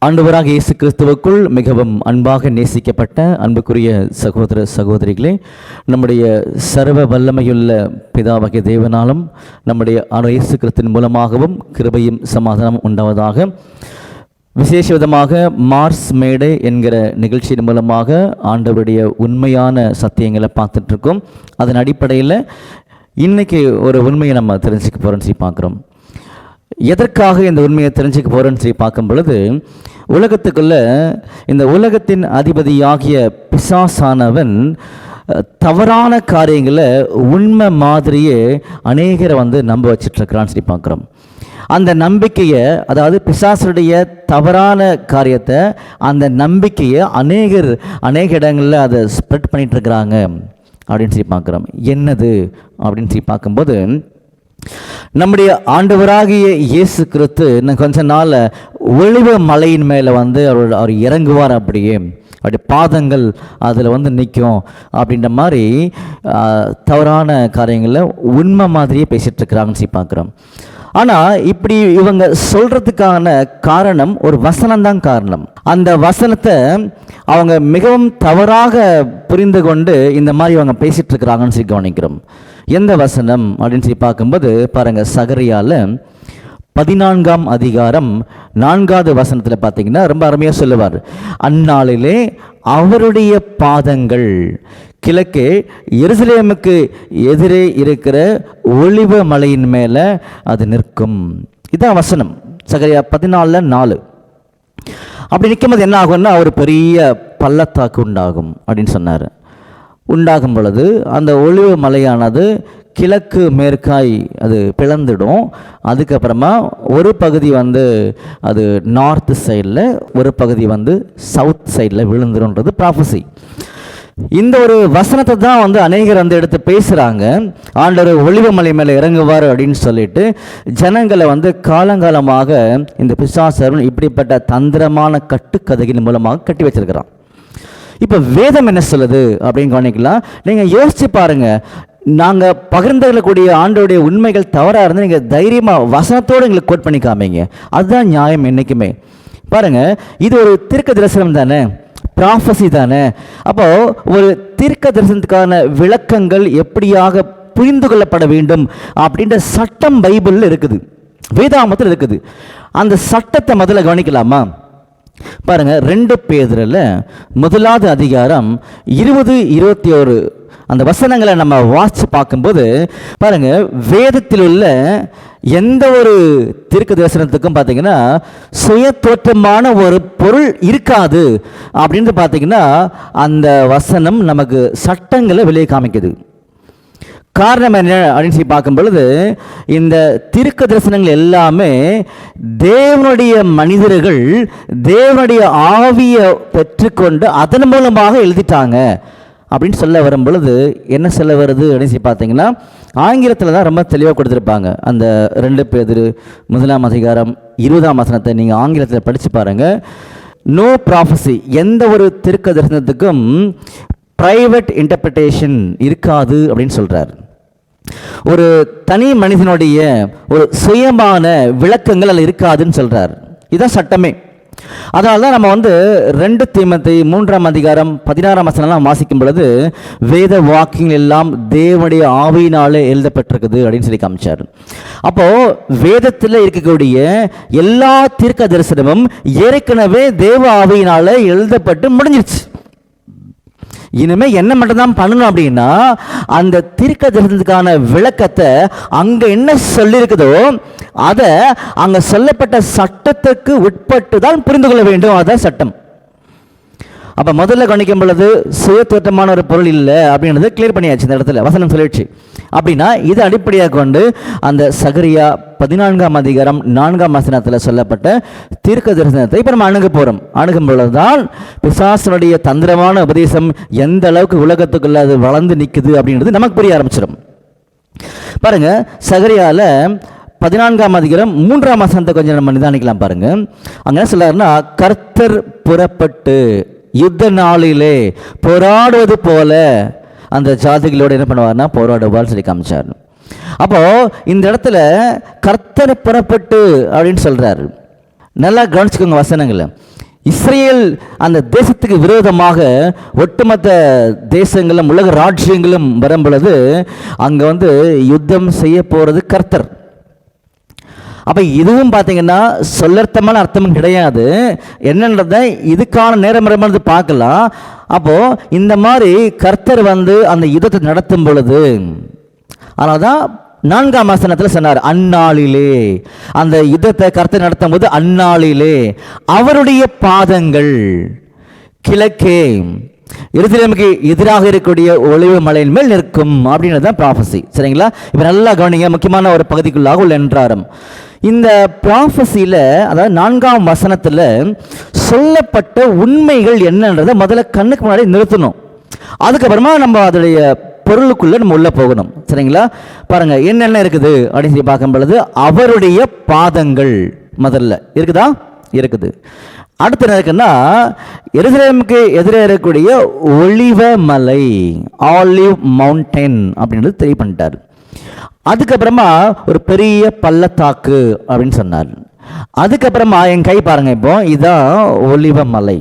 ஆண்டவராக இயேசு கிறிஸ்துவுக்குள் மிகவும் அன்பாக நேசிக்கப்பட்ட அன்புக்குரிய சகோதர சகோதரிகளே, நம்முடைய சர்வ வல்லமையுள்ள பிதாவாகிய தேவனாலும் நம்முடைய இயேசு கிறிஸ்துவின் மூலமாகவும் கிருபையும் சமாதானம் உண்டாவதாக. விசேஷ விதமாக மார்ஸ் மேடை என்கிற நிகழ்ச்சியின் மூலமாக ஆண்டவருடைய உண்மையான சத்தியங்களை பார்த்துட்ருக்கோம். அதன் அடிப்படையில் இன்றைக்கி ஒரு உண்மையை நம்ம தெரிஞ்சுக்க போகிறோன்னு சொல்லி பார்க்குறோம். எதற்காக இந்த உண்மையை தெரிஞ்சுக்க போகிறோன்னு சொல்லி பார்க்கும் பொழுது, உலகத்துக்குள்ள இந்த உலகத்தின் அதிபதியாகிய பிசாசானவன் தவறான காரியங்களை உண்மை மாதிரியே அநேகரை நம்ப வச்சிட்ருக்கிறான்னு சொல்லி பார்க்குறோம். அந்த நம்பிக்கையை, அதாவது பிசாசுடைய தவறான காரியத்தை, அந்த நம்பிக்கையை அநேக இடங்களில் அதை ஸ்ப்ரெட் பண்ணிகிட்ருக்கிறாங்க அப்படின்னு சொல்லி பார்க்குறோம். என்னது அப்படின்னு சொல்லி பார்க்கும்போது, நம்முடைய ஆண்டவராகிய இயேசு கிறிஸ்து இன்னும் கொஞ்ச நாள் ஒளிவ மலையின் மேலே அவர் இறங்குவார். அவருடைய பாதங்கள் அதில் நிற்கும் அப்படின்ற மாதிரி தவறான காரியங்களில் உண்மை மாதிரியே பேசிகிட்டு இருக்கிறாங்கன்னு சொல்லி பார்க்குறோம். ஆனால் இப்படி இவங்க சொல்கிறதுக்கான காரணம் ஒரு வசனம்தான் காரணம். அந்த வசனத்தை அவங்க மிகவும் தவறாக புரிந்து கொண்டு இந்த மாதிரி இவங்க பேசிகிட்டு இருக்கிறாங்கன்னு சொல்லி கவனிக்கிறோம். எந்த வசனம் அப்படின்னு சொல்லி பார்க்கும்போது பாருங்கள், சகரியாவில் 14ஆம் அதிகாரம் 4வது வசனத்தில் பார்த்தீங்கன்னா ரொம்ப அருமையாக சொல்லுவார். அந்நாளிலே அவருடைய பாதங்கள் கிழக்கே எருசலேமுக்கு எதிரே இருக்கிற ஒலிவ மலையின் மேலே அது நிற்கும். இதுதான் வசனம், சகரியா 14:4. அப்படி நிற்கும்போது என்ன ஆகும்னா, ஒரு பெரிய பள்ளத்தாக்கு உண்டாகும் அப்படின்னு சொன்னார். உண்டாகும் பொழுது அந்த ஒலிவ மலையானது கிழக்கு மேற்காய் அது பிளந்துடும். அதுக்கப்புறமா ஒரு பகுதி அது நார்த் சைடில், ஒரு பகுதி சவுத் சைடில் விழுந்துருன்றது ப்ராஃபஸி. இந்த ஒரு வசனத்தை தான் அநேகர் எடுத்து பேசுகிறாங்க. ஆண்டவர் ஒலிவமலை மேலே இறங்குவார் அப்படின்னு சொல்லிட்டு ஜனங்களை காலங்காலமாக இந்த பிசாசர் இப்படிப்பட்ட தந்திரமான கட்டுக்கதையின் மூலமாக கட்டி வச்சிருக்கிறான். இப்போ வேதம் என்ன சொல்லுது அப்படின்னு கவனிக்கலாம். நீங்கள் யோசிச்சு பாருங்கள், நாங்கள் பகிர்ந்துக்கூடிய ஆண்டோடைய உண்மைகள் தவறாக இருந்து நீங்கள் தைரியமாக வசனத்தோடு எங்களுக்கு கோட் பண்ணி காமிங்க. அதுதான் நியாயம் என்றைக்குமே. பாருங்கள், இது ஒரு தீர்க்க தரிசனம் தானே, ப்ராஃபஸி தானே. அப்போது ஒரு தீர்க்க தரிசனத்துக்கான விளக்கங்கள் எப்படியாக புரிந்து கொள்ளப்பட வேண்டும் அப்படின்ற சட்டம் பைபிளில் இருக்குது, வேதாகமத்தில் இருக்குது. அந்த சட்டத்தை முதல்ல கவனிக்கலாமா? பாருங்க, 2 பேதுருல 1வது அதிகாரம் 20-21 அந்த வசனங்களை நம்ம வாசித்து பார்க்கும்போது பாருங்க, வேதத்தில் உள்ள எந்த ஒரு தீர்க்க தரிசனத்துக்கும் பார்த்தீங்கன்னா சுய தோற்றமான ஒரு பொருள் இருக்காது அப்படின்னு பார்த்தீங்கன்னா அந்த வசனம் நமக்கு சட்டங்களை வெளியே காமிக்குது. காரணம் என்ன அப்படின்னு சொல்லி பார்க்கும் பொழுது, இந்த தீர்க்க தரிசனங்கள் எல்லாமே தேவனுடைய மனிதர்கள் தேவனுடைய ஆவியை பெற்றுக்கொண்டு அதன் மூலமாக எழுதிட்டாங்க அப்படின்னு சொல்ல வரும் பொழுது என்ன சொல்ல வருது அப்படின்னு சொல்லி பார்த்தீங்கன்னா, ஆங்கிலத்தில் தான் ரொம்ப தெளிவாக கொடுத்துருப்பாங்க. அந்த 2 பேதுரு 1ஆம் அதிகாரம் 20ஆம் வசனத்தை நீங்கள் ஆங்கிலத்தில் படித்து பாருங்கள். நோ ப்ராஃபஸி, எந்த ஒரு தீர்க்க தரிசனத்துக்கும் ப்ரைவேட் இன்டர்பிரிட்டேஷன் இருக்காது அப்படின்னு சொல்கிறார். ஒரு தனி மனிதனுடைய ஒரு சுயமான விளக்கங்கள் அதில் இருக்காதுன்னு சொல்கிறார். இதுதான் சட்டமே. அதனால தான் நம்ம 2 தீமோத்தேயு 3ஆம் அதிகாரம் 16ஆம் வசனம்லாம் வாசிக்கும் பொழுது வேத வாக்கியங்கள் எல்லாம் தேவனுடைய ஆவியினாலே எழுதப்பட்டிருக்குது அப்படின்னு சொல்லி காமிச்சார். அப்போது வேதத்தில் இருக்கக்கூடிய எல்லா தீர்க்க தரிசனமும் ஏற்கனவே தேவ ஆவியினாலே எழுதப்பட்டு முடிஞ்சிருச்சு. இனிமேல் என்ன மட்டும்தான் பண்ணணும் அப்படின்னா, அந்த தீர்க்க தரிசனத்துக்கான விளக்கத்தை அங்கே என்ன சொல்லியிருக்குதோ அதை அங்கே சொல்லப்பட்ட சட்டத்துக்கு உட்பட்டு தான் புரிந்து கொள்ள வேண்டும். அதுதான் சட்டம். அப்போ முதல்ல கவனிக்கும் பொழுது சுய தோற்றமான ஒரு பொருள் இல்லை அப்படின்றது கிளியர் பண்ணியாச்சு. இந்த இடத்துல வசனம் சொல்லிடுச்சு. அப்படின்னா இதை அடிப்படையாக கொண்டு அந்த சகரியா 14ஆம் அதிகாரம் 4ஆம் வசனத்தில் சொல்லப்பட்ட தீர்க்க தரிசனத்தை இப்போ நம்ம அணுகும் பொழுதுதான் பிசாசனுடைய தந்திரமான உபதேசம் எந்த அளவுக்கு உலகத்துக்குள்ள அது வளர்ந்து நிற்குது அப்படின்றது நமக்கு புரிய ஆரம்பிச்சிடும். பாருங்க, சகரியாவில் 14ஆம் அதிகாரம் 3ஆம் வசனத்தை கொஞ்சம் நம்ம நிதானிக்கலாம். பாருங்க, அங்கே என்ன சொல்றாருன்னா, கர்த்தர் புறப்பட்டு யுத்த நாளிலே போராடுவது போல அந்த ஜாதிகளோடு என்ன பண்ணுவார்னா போராடுவார்னு சொல்லி காமிச்சார். அப்போ இந்த இடத்துல கர்த்தர் புறப்பட்டு அப்படின்னு சொல்றாரு. நல்லா கவனிச்சுக்கோங்க வசனங்களை. இஸ்ரேல் அந்த தேசத்துக்கு விரோதமாக ஒட்டுமொத்த தேசங்களும் உலக ராஜ்யங்களும் வரும் பொழுது அங்கே யுத்தம் செய்ய போகிறது கர்த்தர். அப்போ இதுவும் பார்த்தீங்கன்னா சொல்லர்த்தமான அர்த்தமும் கிடையாது. என்னன்றத இதுக்கான நேரம் பார்க்கலாம். அப்போது இந்த மாதிரி கர்த்தர் அந்த யுத்தத்தை நடத்தும் பொழுது, அதனால தான் 4ஆம் வசனத்தில் சொன்னார், அந்நாளிலே அந்த யுத்தத்தை கர்த்தர் நடத்தும் போது அந்நாளிலே அவருடைய பாதங்கள் கிழக்கே எருசலேமுக்கு எதிராக இருக்கக்கூடிய ஒளிவு மலையின் மேல் நிற்கும் அப்படின்றது தான் ப்ராஃபஸி. சரிங்களா? இப்போ நல்லா கவனிங்க, முக்கியமான ஒரு பகுதிக்குள்ளாக உள்ள என்றாரம். இந்த ப்ராஃபஸியில், அதாவது 4ஆம் வசனத்தில் சொல்லப்பட்ட உண்மைகள் என்னன்றதை முதல்ல கண்ணுக்கு முன்னாடி நிறுத்தணும். அதுக்கப்புறமா நம்ம அதோடைய பொருளுக்குள்ளே நம்ம உள்ளே போகணும். சரிங்களா? பாருங்கள் என்னென்ன இருக்குது அப்படின்னு சொல்லி பார்க்கும் பொழுது, அவருடைய பாதங்கள் முதல்ல இருக்குதா? இருக்குது. அடுத்து என்ன இருக்குன்னா, எருசலேமுக்கு எதிரே இருக்கக்கூடிய ஒலிவ மலை, ஆலிவ் மவுண்டன் அப்படின்றது தெரிய பண்ணிட்டார். அதுக்கப்புறமா ஒரு பெரிய பள்ளத்தாக்கு அப்படின்னு சொன்னார். அதுக்கப்புறமா என் கை பாருங்க, இப்போ இதுதான் ஒலிவ மலை.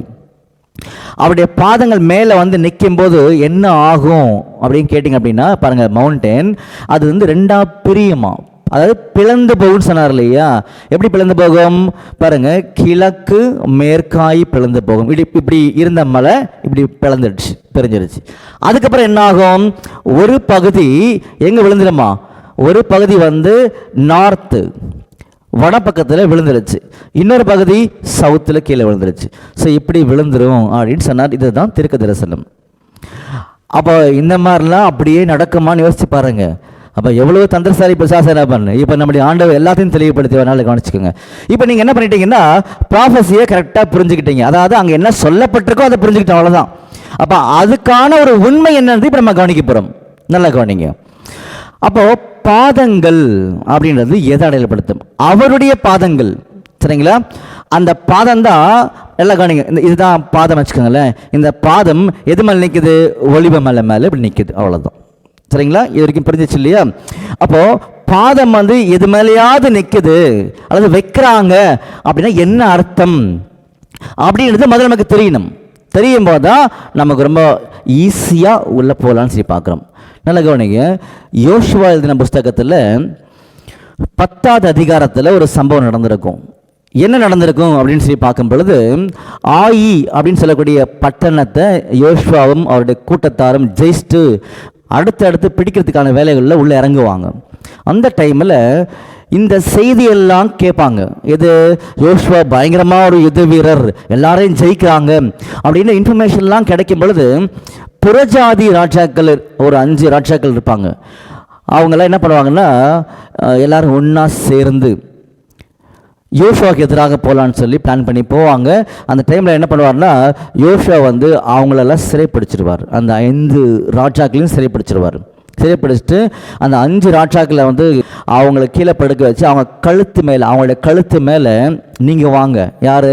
அவருடைய பாதங்கள் மேலே நிற்கும் போது என்ன ஆகும் அப்படின்னு கேட்டிங்க அப்படின்னா, பாருங்கள் மவுண்டன் அது 2ஆ பிரியுமா, அதாவது பிளந்து போகும்னு சொன்னார் இல்லையா? எப்படி பிளந்து போகும் பாருங்க, கிழக்கு மேற்காய் பிளந்து போகும். இப்படி இருந்த மலை இப்படி பிளந்துடுச்சு, பிரிஞ்சிருச்சு. அதுக்கப்புறம் என்ன ஆகும், ஒரு பகுதி எங்கே விழுந்துடுமா, ஒரு பகுதி நார்த்து வடப்பக்கத்தில் விழுந்துருச்சு, இன்னொரு பகுதி சவுத்தில் கீழே விழுந்துருச்சு. ஸோ இப்படி விழுந்துரும் அப்படின்னு சொன்னார். இதுதான் தீர்க்க தரிசனம். அப்போ இந்த மாதிரிலாம் அப்படியே நடக்குமான்னு யோசிச்சு பாருங்க. அப்போ எவ்வளோ தந்திரசாலி பிசாசு என்ன பண்ணு. இப்போ நம்முடைய ஆண்டவர் எல்லாத்தையும் தெளிவுபடுத்தி வரனால கவனிச்சுக்கோங்க. இப்போ நீங்கள் என்ன பண்ணிட்டீங்கன்னா, ப்ராஃபஸியை கரெக்டாக புரிஞ்சுக்கிட்டீங்க. அதாவது அங்கே என்ன சொல்லப்பட்டிருக்கோ அதை புரிஞ்சுக்கிட்டோம், அவ்வளோதான். அப்போ அதுக்கான ஒரு உண்மை என்னன்னு இப்போ நம்ம கவனிக்க போகிறோம். நல்லா கவனிங்க. அப்போது பாதங்கள் அப்படின்றது எதை அடையாளப்படுத்தும்? அவருடைய பாதங்கள். சரிங்களா? அந்த பாதம் தான் எல்லாம் கவனிங்க. இதுதான் பாதம் வச்சுக்கோங்களேன். இந்த பாதம் எது மேலே நிற்குது? ஒலிவ மலை மேலே இப்படி நிற்குது, அவ்வளோதான். சரிங்களா? இது வரைக்கும் புரிஞ்சிச்சு இல்லையா? அப்போது பாதம் எது மேலேயாவது நிற்குது அல்லது வைக்கிறாங்க அப்படின்னா என்ன அர்த்தம் அப்படின்றது முதல்ல நமக்கு தெரியணும். தெரியும் போது தான் நமக்கு ரொம்ப ஈஸியாக உள்ளே போகலான்னு சொல்லி பார்க்குறோம். நல்ல கவனிங்க. யோசுவா எழுதின புஸ்தகத்தில் 10ஆவது அதிகாரத்தில் ஒரு சம்பவம் நடந்திருக்கும். என்ன நடந்திருக்கும் அப்படின்னு சொல்லி பார்க்கும் பொழுது, ஆயி அப்படின்னு சொல்லக்கூடிய பட்டணத்தை யோசுவாவும் அவருடைய கூட்டத்தாரும் ஜெயிச்சுட்டு அடுத்தடுத்து பிடிக்கிறதுக்கான வேலைகளில் உள்ளே இறங்குவாங்க. அந்த டைமில் இந்த செய்தியெல்லாம் கேட்பாங்க. இது யோசுவா பயங்கரமாக ஒரு யுத்த வீரர், எல்லாரையும் ஜெயிக்கிறாங்க அப்படின்னு இன்ஃபர்மேஷன்லாம் கிடைக்கும் பொழுது, புறஜாதி ராஜாக்கள் ஒரு 5 ராஜாக்கள் இருப்பாங்க. அவங்களாம் என்ன பண்ணுவாங்கன்னா, எல்லாரும் ஒன்றா சேர்ந்து யோசுவாவுக்கு எதிராக போகலான்னு சொல்லி பிளான் பண்ணி போவாங்க. அந்த டைமில் என்ன பண்ணுவார்னா, யோசுவா அவங்களெல்லாம் சிறைப்பிடிச்சிருவார். அந்த 5 ராஜாக்களையும் சிறைப்பிடிச்சிருவார். சிறைப்பிடிச்சிட்டு அந்த 5 ராஜாக்களை அவங்கள கீழே படுக்க வச்சு அவங்களுடைய கழுத்து மேலே நீங்கள் வாங்க, யார்?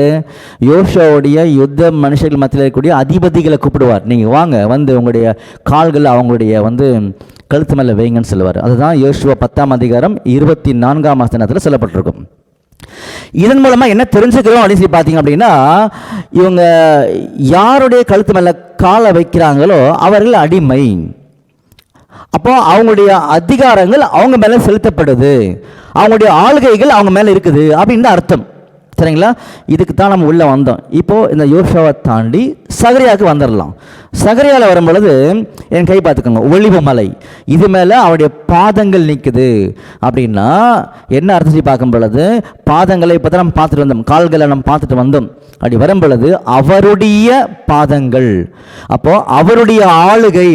யோசுவாவுடைய யுத்த மனுஷர்கள் மத்தியில் இருக்கக்கூடிய அதிபதிகளை கூப்பிடுவார். நீங்கள் வாங்க, உங்களுடைய கால்களை அவங்களுடைய கழுத்து மேலே வைங்கன்னு சொல்லுவார். அதுதான் யோசுவா 10ஆம் அதிகாரம் 24ஆம் வசனத்தில் சொல்லப்பட்டிருக்கும். இதன் மூலமாக என்ன தெரிஞ்சுக்கிறோம் அப்படின்னு சொல்லி பார்த்தீங்க அப்படின்னா, இவங்க யாருடைய கழுத்து மேலே காலை வைக்கிறாங்களோ அவர்கள் அடிமை. அப்போ அவங்களுடைய அதிகாரங்கள் அவங்க மேலே செலுத்தப்படுது, அவங்களுடைய ஆளுகைகள் அவங்க மேலே இருக்குது அப்படின்னு அர்த்தம். சரிங்களா? இதுக்கு தான் நம்ம உள்ளே வந்தோம். இப்போது இந்த யோசுவாவை தாண்டி சகரியாவுக்கு வந்துடலாம். சகரியாவில் வரும் பொழுது என் கை பார்த்துக்கோங்க, ஒலிவ மலை, இது மேலே அவருடைய பாதங்கள் நிற்குது அப்படின்னா என்ன அர்த்தம் பார்க்கும் பொழுது, பாதங்களை இப்போ தான் நம்ம பார்த்துட்டு வந்தோம், கால்களை நம்ம பார்த்துட்டு வந்தோம். அப்படி வரும் பொழுது அவருடைய பாதங்கள், அப்போது அவருடைய ஆளுகை,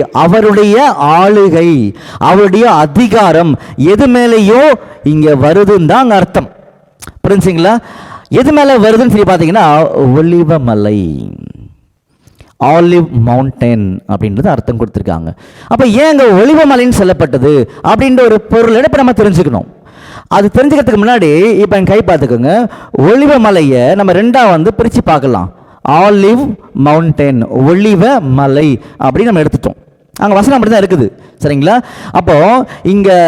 அவருடைய அதிகாரம் எது மேலேயோ இங்கே வருதுன்னு தான் அங்கே அர்த்தம். புரிஞ்சுங்களா? எது மேலே வருதுன்னு சொல்லி பார்த்தீங்கன்னா, ஒலிவ மலை, ஆலிவ் மவுண்டன் அப்படின்றது அர்த்தம் கொடுத்துருக்காங்க. அப்போ ஏன் அங்கே ஒலிவ மலைன்னு சொல்லப்பட்டது அப்படின்ற ஒரு பொருள் இப்போ நம்ம தெரிஞ்சுக்கணும். அது தெரிஞ்சுக்கிறதுக்கு முன்னாடி இப்போ என் கை பார்த்துக்கோங்க, ஒலிவ மலையை நம்ம 2ஆக பிரித்து பார்க்கலாம். ஆலிவ் மவுண்டன், ஒலிவ மலை அப்படின்னு நம்ம எடுத்துட்டோம். அங்கே வசனம் அப்படி தான் இருக்குது. சரிங்களா? அப்போது இங்கே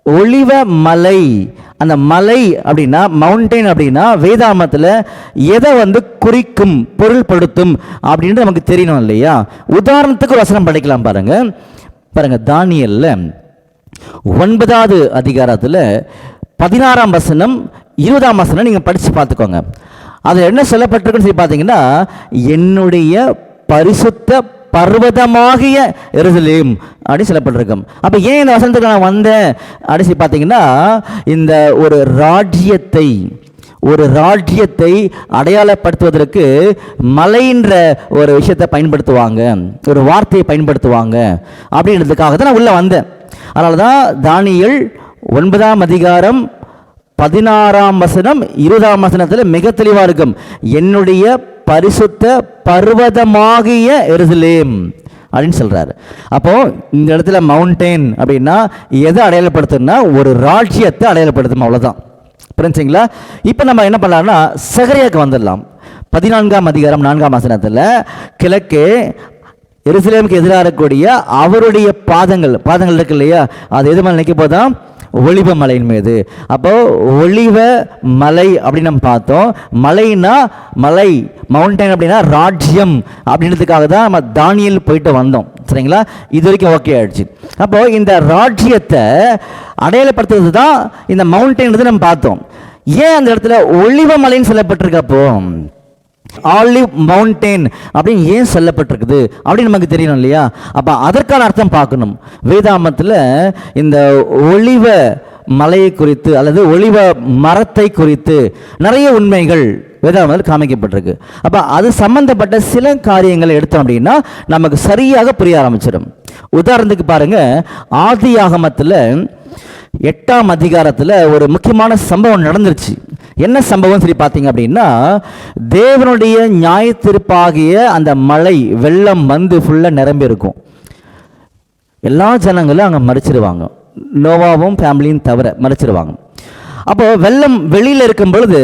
ஒளிவ மலை, அந்த மலை அப்படின்னா மவுண்டெயின் அப்படின்னா வேதாமத்தில் எதை குறிக்கும், பொருள்படுத்தும் அப்படின்ட்டு நமக்கு தெரியணும் இல்லையா? உதாரணத்துக்கு ஒரு வசனம் படிக்கலாம் பாருங்க. தானியேல்ல 9வது அதிகாரத்தில் 16ஆம் வசனம் 20ஆம் வசனம் நீங்கள் படித்து பார்த்துக்கோங்க. அதில் என்ன சொல்லப்பட்டிருக்குன்னு சொல்லி பார்த்தீங்கன்னா, என்னுடைய பரிசுத்த பர்வதமாகிய எருசலேம் அப்படி சொல்லப்பட்டிருக்கும். அப்போ ஏன் இந்த வசனத்துக்கு நான் வந்தேன் அப்படி சொல்லி பார்த்தீங்கன்னா, இந்த ஒரு ராஜ்யத்தை அடையாளப்படுத்துவதற்கு மலைன்ற ஒரு விஷயத்தை பயன்படுத்துவாங்க, ஒரு வார்த்தையை பயன்படுத்துவாங்க அப்படின்றதுக்காக தான் நான் உள்ளே வந்தேன். அதனால தான் தானியேல் 9ஆம் அதிகாரம் 16ஆம் வசனம் 20ஆம் வசனத்தில் மிக தெளிவாக இருக்கும். என்னுடைய பரிசுத்த பர்வதமாகிய எருசலேம் அப்படின்னு சொல்றாரு. அப்போ இந்த இடத்துல மவுண்டெயின் அப்படின்னா எதை அடையாளப்படுத்துன்னா ஒரு ராஜ்யத்தை அடையாளப்படுத்தும், அவ்வளோதான். புரிஞ்சுங்களா? இப்போ நம்ம என்ன பண்ணலாம்னா சகரியாவுக்கு வந்துடலாம். 14ஆம் அதிகாரம் 4ஆம் வசனத்தில் கிழக்கே எருசலேமுக்கு எதிராக இருக்கக்கூடிய அவருடைய பாதங்கள் இருக்கு இல்லையா, அது எது மேலே நிற்க போதான்? ஒளிவ மலையின் மீது. அப்போ ஒளிவ மலை அப்படின்னு நம்ம பார்த்தோம். மலைனா மலை, மவுண்டைன் அப்படின்னா ராஜ்யம் அப்படின்றதுக்காக தான் நம்ம தானியேல் போயிட்டு வந்தோம். சரிங்களா? இது வரைக்கும் ஓகே ஆயிடுச்சு. அப்போ இந்த ராஜ்யத்தை அடையாளப்படுத்துறது தான் இந்த மவுண்டைன் நம்ம பார்த்தோம். ஏன் அந்த இடத்துல ஒளிவ மலைன்னு சொல்லப்பட்டிருக்கப்போ ஆலிவ் மவுண்டெயின் அப்படின்னு ஏன் சொல்லப்பட்டிருக்குது அப்படின்னு நமக்கு தெரியணும் இல்லையா? அப்போ அதற்கான அர்த்தம் பார்க்கணும். வேதாமத்தில் இந்த ஒளிவ மலையை குறித்து அல்லது ஒளிவ மரத்தை குறித்து நிறைய உண்மைகள் வேதாமத்தில் காமிக்கப்பட்டிருக்கு. அப்போ அது சம்பந்தப்பட்ட சில காரியங்களை எடுத்தோம் அப்படின்னா நமக்கு சரியாக புரிய ஆரம்பிச்சிடும். உதாரணத்துக்கு பாருங்க, ஆதியாகமத்தில் 8ஆம் அதிகாரத்தில் ஒரு முக்கியமான சம்பவம் நடந்துருச்சு. என்ன சம்பவம் சொல்லி பார்த்தீங்க அப்படின்னா, தேவனுடைய நியாயத்தீர்ப்பாகிய அந்த மலை வெள்ளம் ஃபுல்லாக நிரம்பி இருக்கும். எல்லா ஜனங்களும் அங்கே மறிச்சிருவாங்க, நோவாவும் ஃபேமிலியும் தவிர மறிச்சிருவாங்க. அப்போ வெள்ளம் வெளியில் இருக்கும் பொழுது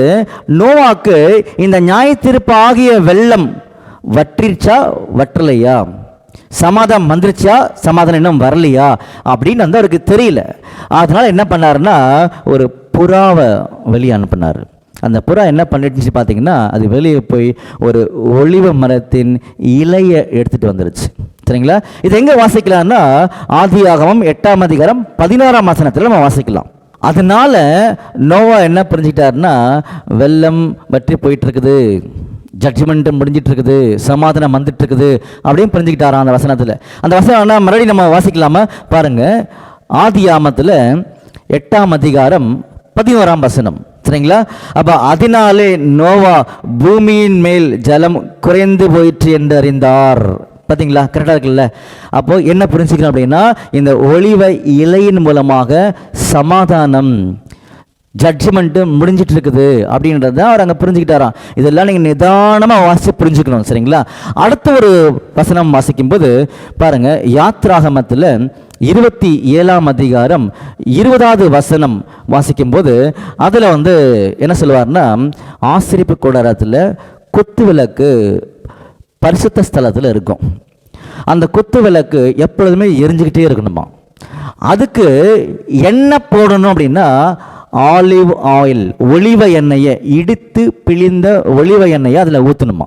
நோவாக்கு இந்த நியாயத்தீர்ப்பாகிய வெள்ளம் வற்றிச்சா வற்றலையா, சமாதானம் வந்துருச்சா சமாதானம் இன்னும் வரலையா அப்படின்னு அவருக்கு தெரியல. அதனால என்ன பண்ணாருன்னா ஒரு புறாவை வெளியே அனுப்பினார். அந்த புறா என்ன பண்ணிடுச்சு பார்த்தீங்கன்னா, அது வெளியே போய் ஒரு ஒளிவ மரத்தின் இலையை எடுத்துகிட்டு வந்துருச்சு. சரிங்களா? இது எங்கே வாசிக்கலாம்னா ஆதியாகமம் 8ஆம் அதிகாரம் 16ஆம் வசனத்தில் நம்ம வாசிக்கலாம். அதனால நோவா என்ன புரிஞ்சுக்கிட்டாருன்னா, வெள்ளம் வற்றி போயிட்டு இருக்குது, ஜட்ஜ்மெண்ட்டு முடிஞ்சிட்டு இருக்குது, சமாதானம் வந்துட்டு இருக்குது அப்படின்னு புரிஞ்சுக்கிட்டாராம் அந்த வசனத்தில். அந்த வசனம் மறுபடியும் நம்ம வாசிக்கலாமா பாருங்க. ஆதியாகமத்தில் 8ஆம் அதிகாரம் 11ஆம் வசனம். சரிங்களா? அப்போ அதனாலே நோவா பூமியின் மேல் ஜலம் குறைந்து போயிற்று என்று அறிந்தார். பார்த்தீங்களா? கரெக்டாக இருக்குல்ல? அப்போ என்ன புரிஞ்சுக்கணும் அப்படின்னா, இந்த ஒளிவ இலையின் மூலமாக சமாதானம் ஜட்ஜ்மெண்ட்டு முடிஞ்சிட்டு இருக்குது அப்படின்றத அவர் அங்கே புரிஞ்சுக்கிட்டாராம். இதெல்லாம் நீங்கள் நிதானமாக வாசித்து புரிஞ்சுக்கணும். சரிங்களா? அடுத்த ஒரு வசனம் வாசிக்கும்போது பாருங்க, யாத்ராகமத்தில் 27ஆம் அதிகாரம் 20வது வசனம் வாசிக்கும்போது அதில் என்ன சொல்லுவார்னா, ஆசரிப்பு கூடாரத்தில் குத்து விளக்கு பரிசுத்த ஸ்தலத்தில் இருக்கும். அந்த குத்து விளக்கு எப்பொழுதுமே எரிஞ்சுக்கிட்டே இருக்கணுமா. அதுக்கு என்ன போடணும் அப்படின்னா ஆலிவ் ஆயில், ஒளிவ எண்ணெயை இடித்து பிழிந்த ஒளிவ எண்ணெயை அதில் ஊற்றணுமா.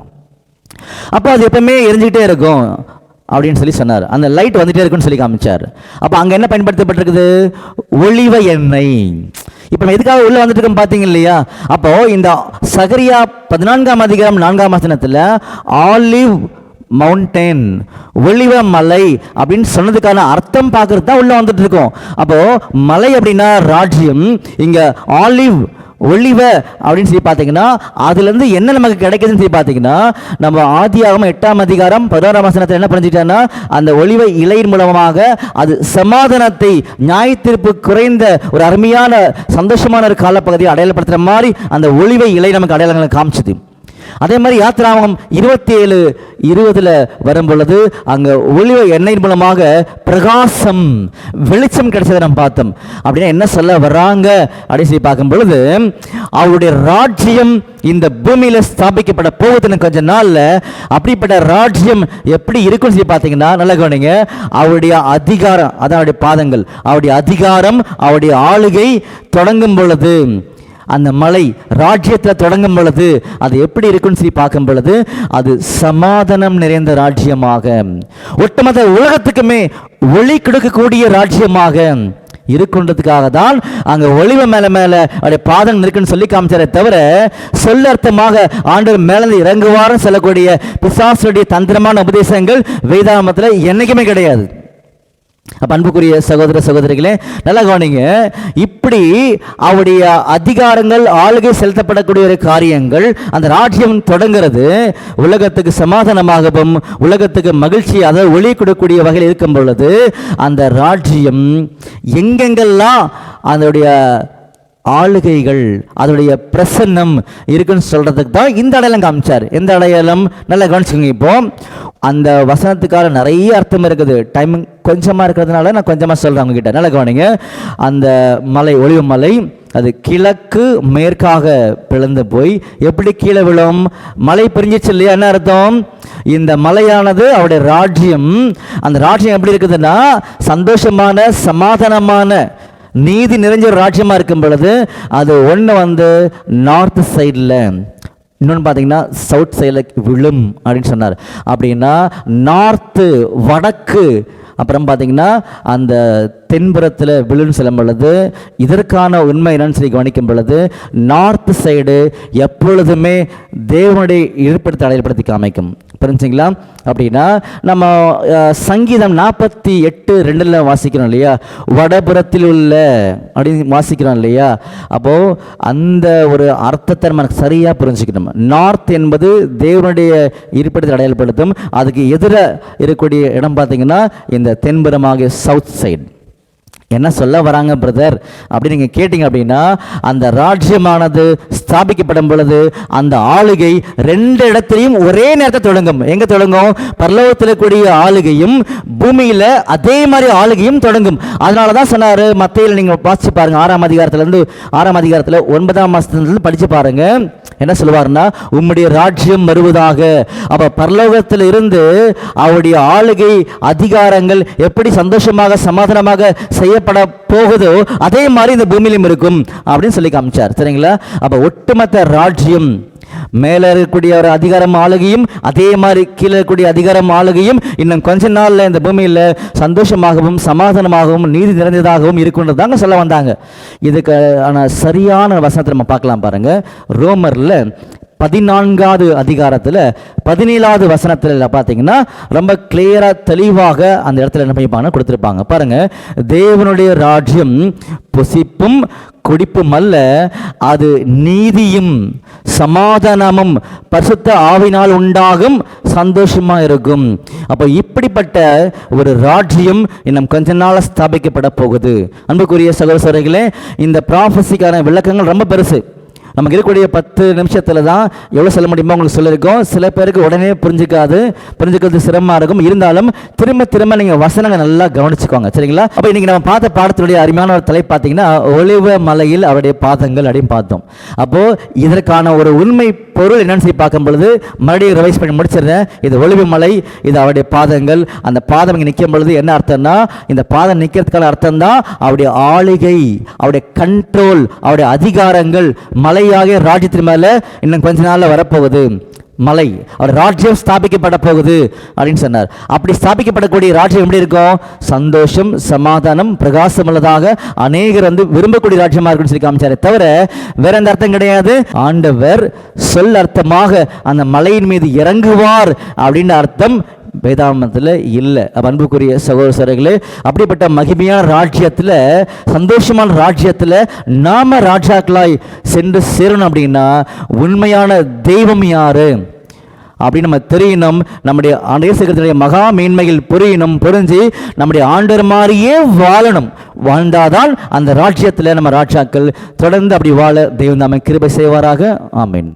அப்போ அது எப்பவுமே எரிஞ்சுக்கிட்டே இருக்கும் அப்படின்னு சொல்லி சொன்னார். அந்த லைட் வந்துட்டே இருக்குன்னு சொல்லி காமிச்சார். அப்போ அங்கே என்ன பயன்படுத்தப்பட்டிருக்குது? ஒளிவ எண்ணெய். இப்போ எதுக்காக உள்ள வந்துட்டு இருக்கோம் பார்த்தீங்க இல்லையா? அப்போ இந்த சகரியா 14ஆம் அதிகாரம் 4ஆம் வசனத்தில் ஆலிவ் மவுண்டைன், ஒளிவ மலை அப்படின்னு சொன்னதுக்கான அர்த்தம் பார்க்கறது தான் உள்ள வந்துட்டு இருக்கோம். அப்போ மலை அப்படின்னா ராஜ்யம், இங்க ஆலிவ் ஒளிவ அப்படின்னு சொல்லி பார்த்தீங்கன்னா அதுலேருந்து என்ன நமக்கு கிடைக்குதுன்னு சொல்லி பார்த்தீங்கன்னா, நம்ம ஆதியாகமம் 8ஆம் அதிகாரம் 16ஆம் வசனத்தில் என்ன புரிஞ்சுக்கிட்டோன்னா, அந்த ஒளிவ இலையின் மூலமாக அது சமாதானத்தை, நியாயத்தீர்ப்பு குறைந்த ஒரு அருமையான சந்தோஷமான ஒரு காலப்பகுதியை அடையாளப்படுத்துகிற மாதிரி அந்த ஒளிவ இலை நமக்கு அடையாளங்களை காமிச்சுது. அதே மாதிரி யாத்திராகமம் 27:20 வரும் பொழுது அங்க ஒளிவ எண்ணெயின் மூலமாக பிரகாசம், வெளிச்சம் கிடைச்சதை நம்ம பார்த்தோம். அப்படின்னா என்ன சொல்ல வர்றாங்க அப்படின்னு சொல்லி பார்க்கும் பொழுது, அவருடைய ராஜ்யம் இந்த பூமியில ஸ்தாபிக்கப்பட போகுதுன்னு கொஞ்ச நாள்ல. அப்படிப்பட்ட ராஜ்யம் எப்படி இருக்குன்னு சொல்லி பார்த்தீங்கன்னா, நல்ல கவனிங்க, அவருடைய அதிகாரம், அதான் அவருடைய பாதங்கள், அவருடைய அதிகாரம், அவருடைய ஆளுகை தொடங்கும் பொழுது, அந்த மலை ராஜ்யத்தில் தொடங்கும் பொழுது அது எப்படி இருக்குன்னு சொல்லி பார்க்கும் பொழுது, அது சமாதானம் நிறைந்த ராஜ்யமாக, ஒட்டுமொத்த உலகத்துக்குமே ஒளி கொடுக்கக்கூடிய ராஜ்யமாக இருக்குன்றதுக்காக தான் அங்க ஒளிவ மேல அவருடைய பாதம் இருக்குன்னு சொல்லி காமிச்சாரே தவிர, சொல்ல அர்த்தமாக ஆண்டவர் மேல இறங்குவாரம் சொல்லக்கூடிய பிசாசுடைய தந்திரமான உபதேசங்கள் வேதாகமத்தில் என்னைக்குமே கிடையாது. அன்புக்குரிய சகோதர சகோதரிகளே, நல்லா கவனிங்க. இப்படி அவருடைய அதிகாரங்கள், ஆளுகை செலுத்தப்படக்கூடிய ஒரு காரியங்கள், அந்த ராஜ்யம் தொடங்கிறது உலகத்துக்கு சமாதானமாகவும் உலகத்துக்கு மகிழ்ச்சி, அதாவது ஒளி கொடுக்கக்கூடிய வகையில் இருக்கும் பொழுது, அந்த ராஜ்யம் எங்கெங்கெல்லாம் அதனுடைய ஆளுகைகள், அதனுடைய பிரசன்னம் இருக்குன்னு சொல்றதுக்கு தான் இந்த அடையாளம் காமிச்சார். எந்த அடையாளம்? நல்லா கவனிச்சுக்கோங்க. இப்போ அந்த வசனத்துக்காக நிறைய அர்த்தம் இருக்குது. டைம் கொஞ்சமாக இருக்கிறதுனால நான் கொஞ்சமாக சொல்கிறேன் உங்ககிட்ட. நல்லா கவனிங்க. அந்த மலை, ஒளிவு மலை, அது கிழக்கு மேற்காக பிளந்து போய் எப்படி கீழே விழும்? மலை பிரிஞ்சிச்சு இல்லையா? என்ன அர்த்தம்? இந்த மலையானது அவருடைய ராஜ்யம். அந்த ராஜ்யம் எப்படி இருக்குதுன்னா, சந்தோஷமான, சமாதானமான, நீதி நிறைஞ்ச ஒரு ராஜ்யமாக இருக்கும் பொழுது, அது ஒன்று நார்த் சைடில், இன்னொன்று பார்த்தீங்கன்னா சவுத் சைடில் விழும் அப்படின்னு சொன்னார். அப்படின்னா நார்த்து, வடக்கு, அப்புறம் பார்த்தீங்கன்னா அந்த தென்புறத்தில் விழுன்னு சொல்லும் பொழுது, இதற்கான உண்மை என்னன்னு சொல்லி கவனிக்கும் பொழுது, நார்த் சைடு எப்பொழுதுமே தேவனுடைய இருப்பிடத்தை அடையாளப்படுத்தி காமிக்கும். புரிஞ்சுங்களா? அப்படின்னா நம்ம சங்கீதம் 48:2 வாசிக்கிறோம் இல்லையா, வடபுறத்தில் உள்ள அப்படின்னு வாசிக்கிறோம் இல்லையா. அப்போது அந்த ஒரு அர்த்தத்தை நமக்கு சரியாக புரிஞ்சுக்கணும். நார்த் என்பது தேவனுடைய இருப்பிடத்தை அடையாளப்படுத்தும். அதுக்கு எதிராக இருக்கக்கூடிய இடம் பார்த்தீங்கன்னா இந்த தென்புறமாக சவுத் சைடு. என்ன சொல்ல வராங்க பிரதர் அப்படின்னு நீங்கள் கேட்டிங்க அப்படின்னா, அந்த ராஜ்யமானது ஸ்தாபிக்கப்படும் பொழுது அந்த ஆளுகை ரெண்டு இடத்திலையும் ஒரே நேரத்தை தொடங்கும். எங்கே தொடங்கும்? பரலோகத்தில் கூடிய ஆளுகையும் பூமியில் அதே மாதிரி ஆளுகையும் தொடங்கும். அதனால தான் சொன்னார், மத்தேயுல நீங்கள் வாசிச்சு பாருங்க, 6ஆம் அதிகாரத்திலேருந்து 6ஆம் அதிகாரத்தில் 9ஆம் வசனத்திலிருந்து படித்து பாருங்க. என்ன சொல்லுவார்னா, உம்முடைய ராஜ்யம் வருவதாக. அப்போ பரலோகத்தில் இருந்து அவருடைய ஆளுகை, அதிகாரங்கள் எப்படி சந்தோஷமாக, சமாதானமாக செய்யப்பட போகுதோ அதே மாதிரி இந்த பூமியிலும் இருக்கும் அப்படின்னு சொல்லி காமிச்சார். சரிங்களா? அப்போ ஒட்டுமொத்த ராஜ்யம், மேலே இருக்கக்கூடிய ஒரு அதிகாரம், ஆளுகையும் அதே மாதிரி கீழே இருக்கக்கூடிய அதிகாரம், ஆளுகையும் இன்னும் கொஞ்ச நாளில் இந்த பூமியில் சந்தோஷமாகவும் சமாதானமாகவும் நீதி நிறைந்ததாகவும் இருக்குன்றதாங்க சொல்ல வந்தாங்க. இதுக்கு ஆனால் சரியான வசனத்தை நம்ம பார்க்கலாம் பாருங்க. ரோமரில் 14வது அதிகாரத்தில் 17வது வசனத்தில் பார்த்தீங்கன்னா ரொம்ப கிளியராக, தெளிவாக அந்த இடத்துல என்ன பண்ணிப்பாங்க கொடுத்துருப்பாங்க பாருங்க. தேவனுடைய ராஜ்யம் புசிப்பும் குடிப்பும் அல்ல, அது நீதியும் சமாதானமும் பரிசுத்த ஆவினால் உண்டாகும் சந்தோஷமா இருக்கும். அப்போ இப்படிப்பட்ட ஒரு ராஜ்யம் இன்னும் கொஞ்ச நாள் ஸ்தாபிக்கப்பட போகுது. அன்புக்குரிய சகோதரர்களே, இந்த ப்ராஃபஸிக்கான விளக்கங்கள் ரொம்ப பெருசு. நமக்கு இருக்கக்கூடிய 10 நிமிஷத்தில் தான் எவ்வளோ சொல்ல முடியுமோ உங்களுக்கு சொல்லியிருக்கோம். சில பேருக்கு உடனே புரிஞ்சுக்கிறது சிரமமாக இருக்கும். இருந்தாலும் திரும்ப திரும்ப நீங்கள் வசனங்கள் நல்லா கவனிச்சுக்கோங்க. சரிங்களா? அப்போ இன்றைக்கி நம்ம பார்த்த பாடத்துடைய அருமையான ஒரு தலைப்பு பார்த்தீங்கன்னா, ஒலிவ மலையில் அவருடைய பாதங்கள் அப்படின்னு பார்த்தோம். அப்போது இதற்கான ஒரு உண்மை பொருள் என்னன்னு சொல்லி பார்க்கும் பொழுது மறுபடியும் ரிவைஸ் பண்ணி முடிச்சிடுறேன். இது ஒலிவ மலை, இது அவருடைய பாதங்கள். அந்த பாதம் இங்கே நிற்கும் பொழுது என்ன அர்த்தம்னா, இந்த பாதம் நிற்கிறதுக்கான அர்த்தம் தான் அவருடைய ஆளுகை, அவருடைய கண்ட்ரோல், அவருடைய அதிகாரங்கள் மலையாக ராஜ்யத்தின் மேல இன்னும் கொஞ்ச நாள்ல வரப்போகுது. மலை, அவர் ராஜ்யம் ஸ்தாபிக்கப்பட போகுது அப்படின்னு சொன்னார். அப்படி ஸ்தாபிக்கப்படக்கூடிய ராஜ்யம் எப்படி இருக்கும்? சந்தோஷம், சமாதானம், பிரகாசம் உள்ளதாக அநேகர் விரும்பக்கூடிய ராஜ்யமா இருக்குன்னு சொல்லி காமிச்சாரே தவிர வேற எந்த அர்த்தம் கிடையாது. ஆண்டவர் சொல் அர்த்தமாக அந்த மலையின் மீது இறங்குவார் அப்படின்னு அர்த்தம் வேதாகமத்தில் இல்லை. அன்புக்குரிய சகோதரர்களே, அப்படிப்பட்ட மகிமையான ராஜ்யத்தில், சந்தோஷமான ராஜ்யத்தில் நாம ராஜாக்களாய் சென்று சேரணும் அப்படின்னா உண்மையான தெய்வம் யாரு அப்படின்னு நம்ம தெரியணும். நம்முடைய ஆண்டவருடைய மகா மேன்மையில் புரிஞ்சு நம்முடைய ஆண்டவர் மாதிரியே வாழணும். வாழ்ந்தாதான் அந்த ராஜ்யத்தில் நம்ம ராஜாக்கள் தொடர்ந்து அப்படி வாழ தெய்வம் நாம கிருபை செய்வாராக. ஆமென்.